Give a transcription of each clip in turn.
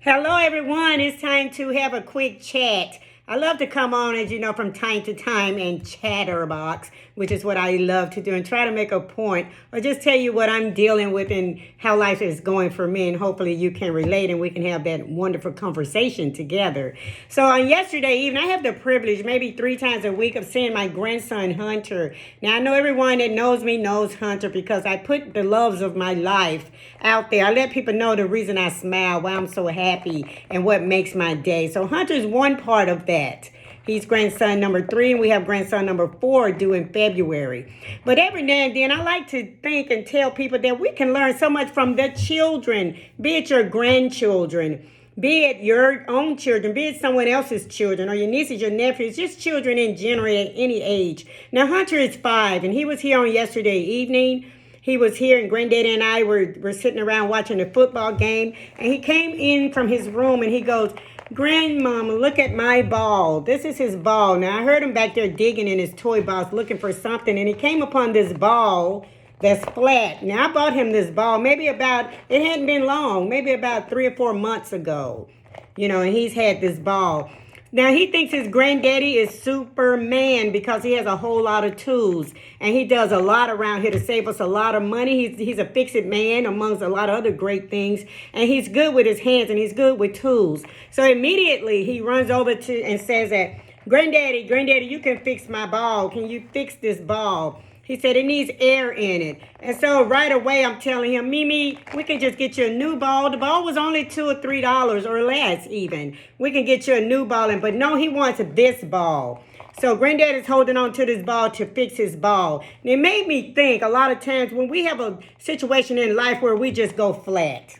Hello, everyone. It's time to have a quick chat. I love to come on, as you know, from time to time and chatterbox, which is what I love to do, and try to make a point or just tell you what I'm dealing with and how life is going for me. And hopefully you can relate and we can have that wonderful conversation together. So on yesterday evening, I have the privilege maybe 3 times a week of seeing my grandson, Hunter. Now, I know everyone that knows me knows Hunter because I put the loves of my life out there. I let people know the reason I smile, why I'm so happy, and what makes my day. So Hunter is one part of that. He's grandson number 3, and we have grandson number 4 due in February. But every now and then, I like to think and tell people that we can learn so much from the children, be it your grandchildren, be it your own children, be it someone else's children, or your nieces, your nephews, just children in general at any age. Now, Hunter is 5, and he was here on yesterday evening. He was here, and Granddaddy and I were sitting around watching a football game, and he came in from his room, and he goes, "Grandmama, look at my ball." This is his ball. Now, I heard him back there digging in his toy box looking for something, and he came upon this ball that's flat. Now, I bought him this ball it hadn't been long, maybe about 3 or 4 months ago. And he's had this ball. Now, he thinks his granddaddy is Superman because he has a whole lot of tools. And he does a lot around here to save us a lot of money. He's a fix-it man amongst a lot of other great things. And he's good with his hands and he's good with tools. So immediately he runs over to and says that, Granddaddy, you can fix my ball. Can you fix this ball? He said it needs air in it. And so right away I'm telling him, Mimi, we can just get you a new ball. The ball was only $2 or $3 or less even. We can get you a new ball. But no, he wants this ball. So Granddad is holding on to this ball to fix his ball. And it made me think a lot of times when we have a situation in life where we just go flat.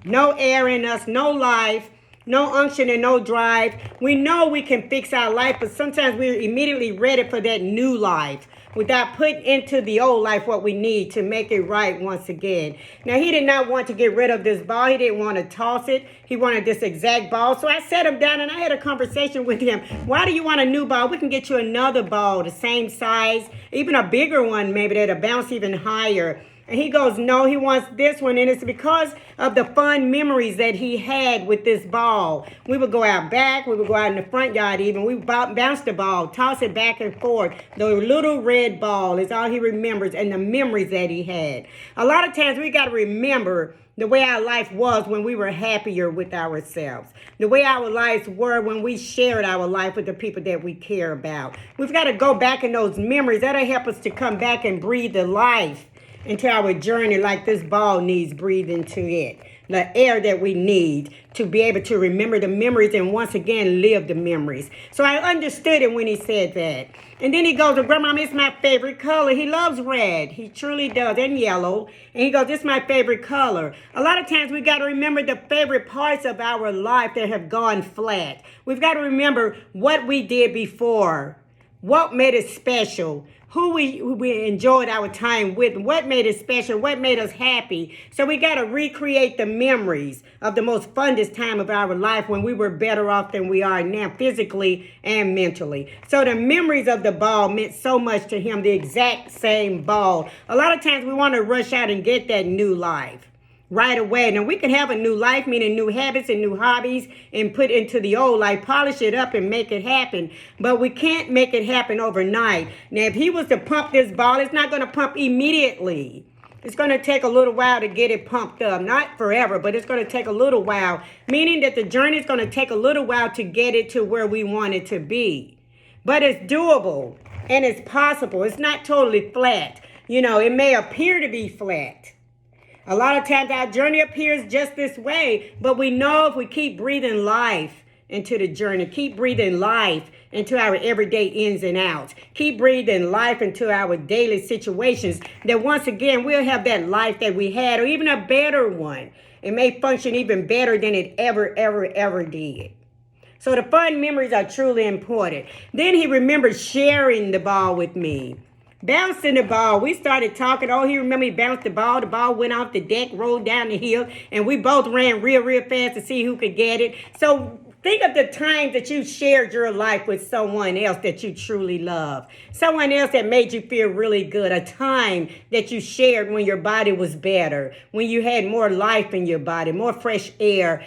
No air in us, no life. No unction and no drive. We know we can fix our life, but sometimes we're immediately ready for that new life without putting into the old life what we need to make it right once again. Now, he did not want to get rid of this ball. He didn't want to toss it. He wanted this exact ball. So I sat him down and I had a conversation with him. Why do you want a new ball? We can get you another ball, the same size, even a bigger one maybe that'll bounce even higher. And he goes, no, he wants this one. And it's because of the fun memories that he had with this ball. We would go out back. We would go out in the front yard even. We would bounce the ball, toss it back and forth. The little red ball is all he remembers and the memories that he had. A lot of times we got to remember the way our life was when we were happier with ourselves. The way our lives were when we shared our life with the people that we care about. We've got to go back in those memories. That'll help us to come back and breathe the life into our journey like this ball needs breathe into it. The air that we need to be able to remember the memories and once again live the memories. So I understood it when he said that. And then he goes, Grandma, it's my favorite color. He loves red. He truly does. And yellow. And he goes, it's my favorite color. A lot of times we got to remember the favorite parts of our life that have gone flat. We've got to remember what we did before. What made it special? Who we enjoyed our time with, what made it special, what made us happy. So we got to recreate the memories of the most funnest time of our life when we were better off than we are now, physically and mentally. So the memories of the ball meant so much to him, the exact same ball. A lot of times we want to rush out and get that new life right away. Now, we can have a new life, meaning new habits and new hobbies, and put into the old life, polish it up and make it happen. But we can't make it happen overnight. Now, if he was to pump this ball, it's not going to pump immediately. It's going to take a little while to get it pumped up. Not forever, but it's going to take a little while, meaning that the journey is going to take a little while to get it to where we want it to be. But it's doable and it's possible. It's not totally flat. It may appear to be flat. A lot of times our journey appears just this way, but we know if we keep breathing life into the journey, keep breathing life into our everyday ins and outs, keep breathing life into our daily situations, that once again we'll have that life that we had or even a better one. It may function even better than it ever did. So the fun memories are truly important. Then he remembered sharing the ball with me. Bouncing the ball. We started talking. Oh, he remember he bounced the ball. The ball went off the deck, rolled down the hill, and we both ran real fast to see who could get it. So Think of the times that you shared your life with someone else that you truly love. Someone else that made you feel really good. A time that you shared when your body was better, when you had more life in your body, more fresh air,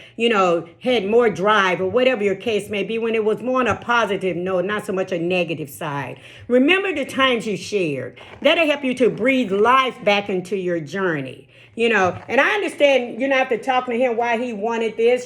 had more drive, or whatever your case may be, when it was more on a positive note, not so much a negative side. Remember the times you shared. That'll help you to breathe life back into your journey. And I understand, after talking to him why he wanted this,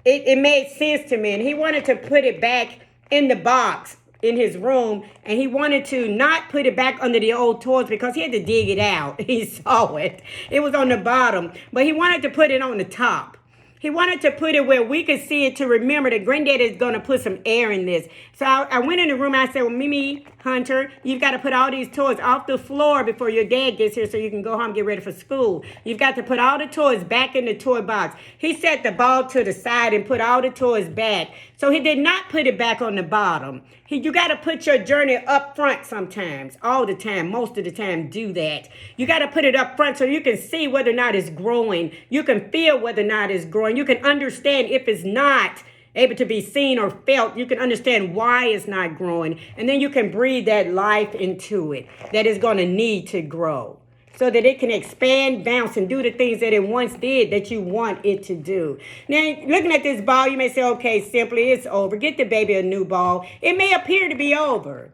it made sense to me. And he wanted to put it back in the box in his room. And he wanted to not put it back under the old toys because he had to dig it out. He saw it. It was on the bottom. But he wanted to put it on the top. He wanted to put it where we could see it to remember that Granddad is going to put some air in this. So I went in the room and I said, well, Mimi, Hunter, you've got to put all these toys off the floor before your dad gets here so you can go home and get ready for school. You've got to put all the toys back in the toy box. He set the ball to the side and put all the toys back. So he did not put it back on the bottom. You got to put your journey up front sometimes, all the time, most of the time, do that. You got to put it up front so you can see whether or not it's growing. You can feel whether or not it's growing. You can understand if it's not able to be seen or felt. You can understand why it's not growing. And then you can breathe that life into it that is going to need to grow, so that it can expand, bounce, and do the things that it once did that you want it to do. Now, looking at this ball, you may say, okay, simply, it's over. Get the baby a new ball. It may appear to be over.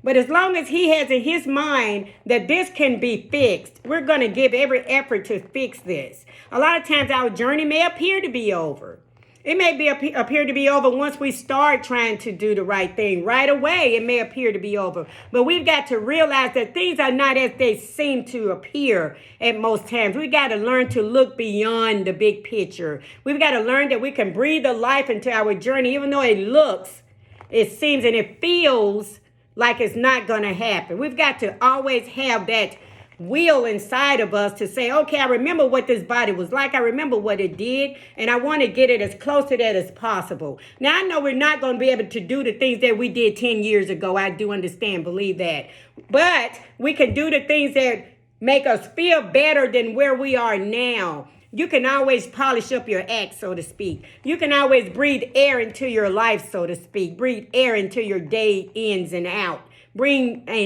But as long as he has in his mind that this can be fixed, we're going to give every effort to fix this. A lot of times our journey may appear to be over. It may appear to be over once we start trying to do the right thing. Right away, it may appear to be over. But we've got to realize that things are not as they seem to appear at most times. We've got to learn to look beyond the big picture. We've got to learn that we can breathe a life into our journey, even though it seems, and it feels like it's not going to happen. We've got to always have that will inside of us to say, okay, I remember what this body was like. I remember what it did, and I want to get it as close to that as possible. Now, I know we're not going to be able to do the things that we did 10 years ago. I do understand, believe that. But we can do the things that make us feel better than where we are now. You can always polish up your act, so to speak. You can always breathe air into your life, so to speak. Breathe air into your day ins and out. Breathe air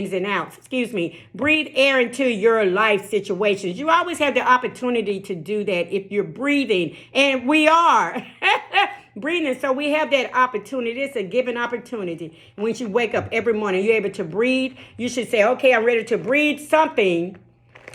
into your life situations. You always have the opportunity to do that if you're breathing. And we are breathing. So we have that opportunity. It's a given opportunity. When you wake up every morning, you're able to breathe. You should say, okay, I'm ready to breathe something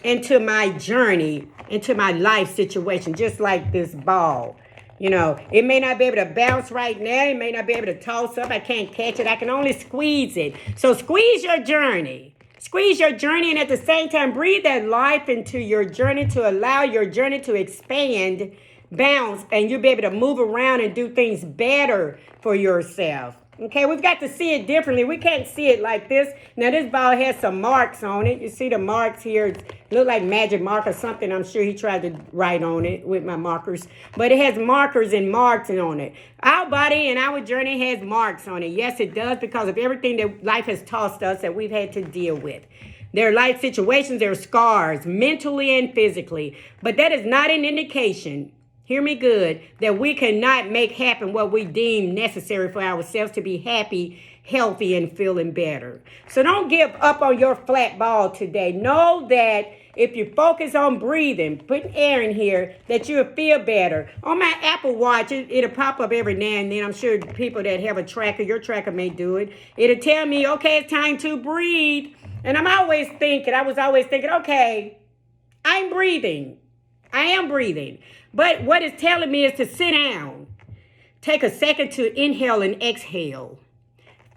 into my journey, into my life situation, just like this ball. It may not be able to bounce right now. It may not be able to toss up. I can't catch it. I can only squeeze it. So squeeze your journey. Squeeze your journey, and at the same time, breathe that life into your journey to allow your journey to expand, bounce, and you'll be able to move around and do things better for yourself. Okay, we've got to see it differently. We can't see it like this. Now, this ball has some marks on it. You see the marks here. It look like magic mark or something. I'm sure he tried to write on it with my markers. But it has markers and marks on it. Our body and our journey has marks on it. Yes, it does, because of everything that life has tossed us that we've had to deal with. There are life situations, there are scars, mentally and physically. But that is not an indication, hear me good, that we cannot make happen what we deem necessary for ourselves to be happy, healthy, and feeling better. So don't give up on your flat ball today. Know that if you focus on breathing, putting air in here, that you'll feel better. On my Apple Watch, it'll pop up every now and then. I'm sure people that have a tracker, your tracker may do it. It'll tell me, okay, it's time to breathe. And I was always thinking, okay, I'm breathing. I am breathing. But what it's telling me is to sit down. Take a second to inhale and exhale.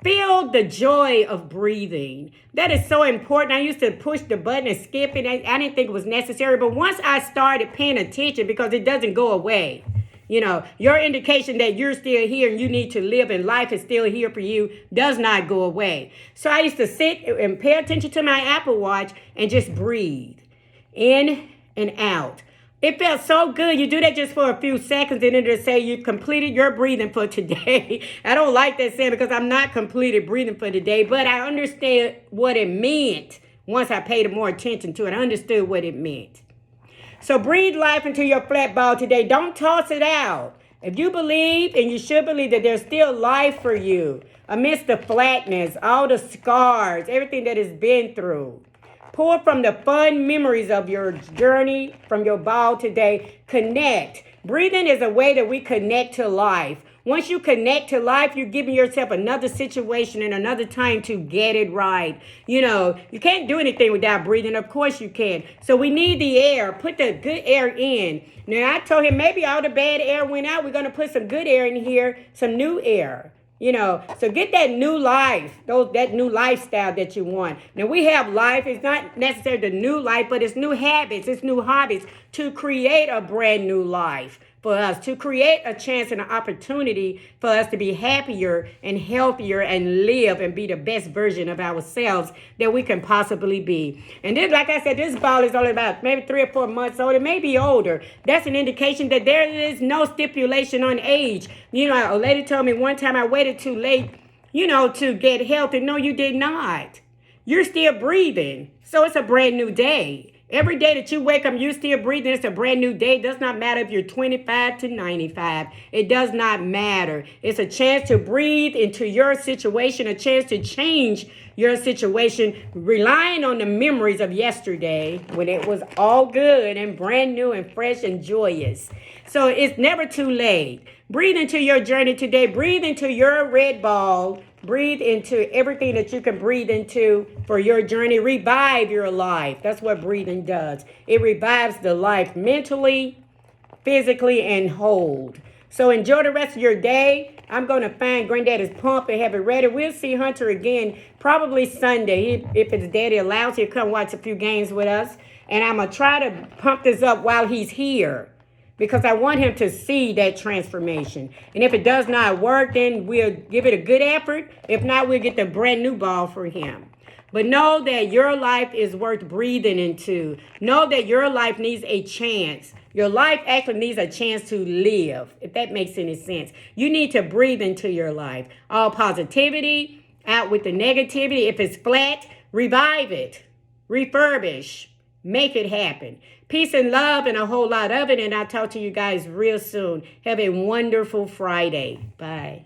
Feel the joy of breathing. That is so important. I used to push the button and skip it. I didn't think it was necessary. But once I started paying attention, because it doesn't go away. Your indication that you're still here and you need to live and life is still here for you does not go away. So I used to sit and pay attention to my Apple Watch and just breathe in and out. It felt so good. You do that just for a few seconds and it'll say you've completed your breathing for today. I don't like that saying because I'm not completed breathing for today, but I understand what it meant once I paid more attention to it. I understood what it meant. So breathe life into your flat ball today. Don't toss it out. If you believe, and you should believe, that there's still life for you amidst the flatness, all the scars, everything that has been through. Pull from the fun memories of your journey from your ball today. Connect. Breathing is a way that we connect to life. Once you connect to life, you're giving yourself another situation and another time to get it right. You know, you can't do anything without breathing. Of course you can. So we need the air. Put the good air in. Now, I told him maybe all the bad air went out. We're going to put some good air in here, some new air. You know, so get that new life, that new lifestyle that you want. Now, we have life. It's not necessarily the new life, but it's new habits, it's new hobbies to create a brand new life for us, to create a chance and an opportunity for us to be happier and healthier and live and be the best version of ourselves that we can possibly be. And then, like I said, this ball is only about maybe 3 or 4 months old. It may be older. That's an indication that there is no stipulation on age. You know, a lady told me one time I waited too late, you know, to get healthy. No, you did not. You're still breathing. So it's a brand new day. Every day that you wake up, you're still breathing. It's a brand new day. It does not matter if you're 25 to 95. It does not matter. It's a chance to breathe into your situation, a chance to change your situation, relying on the memories of yesterday when it was all good and brand new and fresh and joyous. So it's never too late. Breathe into your journey today. Breathe into your red ball. Breathe into everything that you can breathe into for your journey. Revive your life. That's what breathing does. It revives the life mentally, physically, and hold. So enjoy the rest of your day. I'm going to find Granddaddy's pump and have it ready. We'll see Hunter again probably Sunday. If his daddy allows, he'll come watch a few games with us. And I'm going to try to pump this up while he's here, because I want him to see that transformation. And if it does not work, then we'll give it a good effort. If not, we'll get the brand new ball for him. But know that your life is worth breathing into. Know that your life needs a chance. Your life actually needs a chance to live, if that makes any sense. You need to breathe into your life. All positivity, out with the negativity. If it's flat, revive it, refurbish, make it happen. Peace and love and a whole lot of it. And I'll talk to you guys real soon. Have a wonderful Friday. Bye.